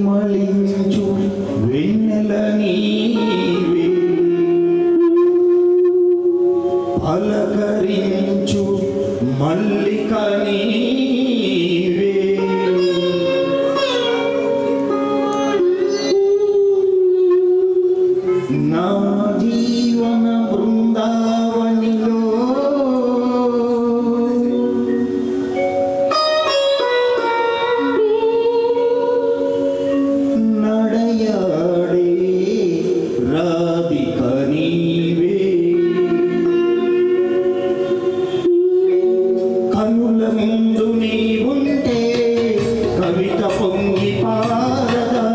మలించు వెన్నెల నీవే, పలకరించు మల్లిక నీవే, నా జీవన బృందావనిలో రాధిక నీవే, కనుల ముందు నీ ఉంటే కవిత పొంగి పారదా,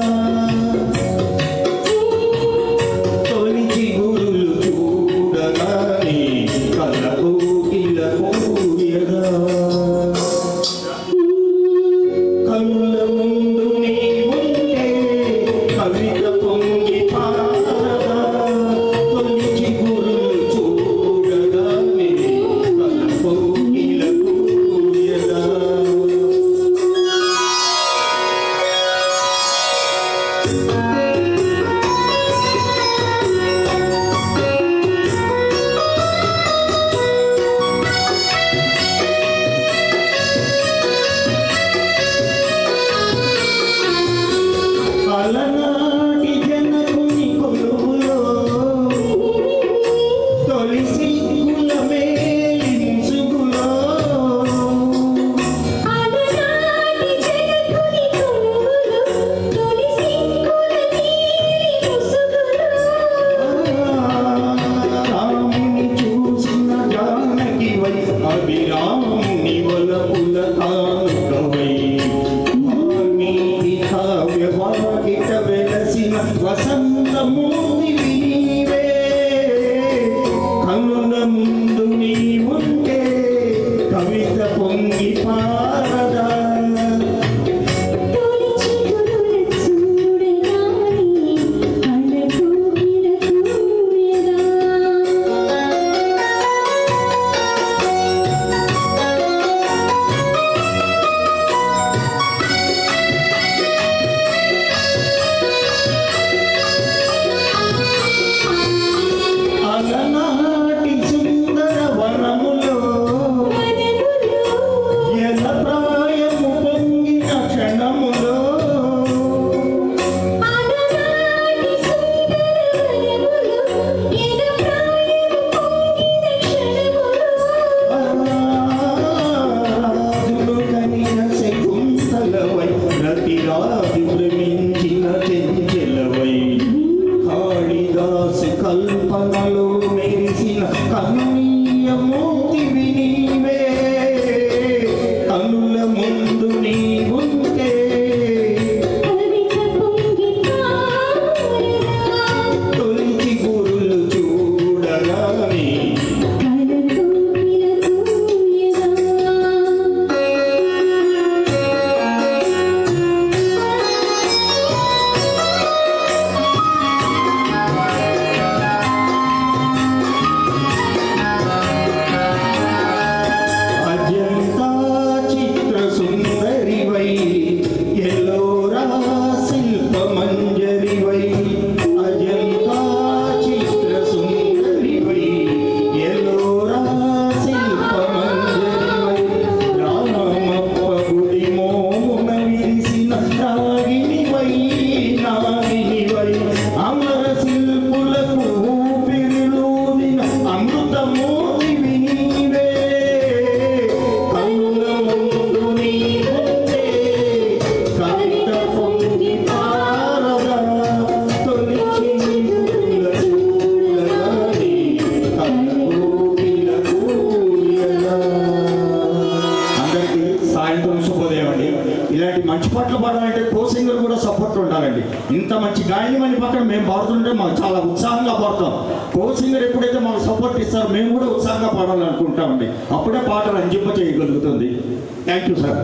తొలిచి గురులు చూడగానే కళ్ళకు కిలకూయగా, కనుల ముందు నీ ఉంటే కవిత పొంగి అలనాటి జనకుని కొలువులో తొలి సిగ్గుల మేలించుగులో, రాముని చూసిన జానకివై అభిరాముని వలపుల కానుకవై, వాకిట వెలసిన వసంతమూర్తివి నీవే, కనుల ముందు నీ ఉంటే కవిత పొంగి పారదా, అలనాటి సుందర వనములో ఎల ప్రాయము పొంగిన క్షణములో, రాజులు కనిన శకుంతలవై రతిరాజు భ్రమించిన చెంచెలవై, కాళిదాసు కల్పనలో మెరిసిన కన్నీయ మూర్తివి నీవే, కనుల ముందు నీ ఉంటే తొలిచి గురులు చూడగానే ఇలాంటి మంచి పాటలు పాడాలంటే కో సింగర్ కూడా సపోర్ట్ ఉండాలండి. ఇంత మంచి గాయని మన పక్కన మేము పాడుతుంటే మాకు చాలా ఉత్సాహంగా పాడతాం. కో సింగర్ ఎప్పుడైతే మాకు సపోర్ట్ ఇస్తారో మేము కూడా ఉత్సాహంగా పాడాలనుకుంటామండి. అప్పుడే పాటలు అంజింప చేయగలుగుతుంది. Thank you sir.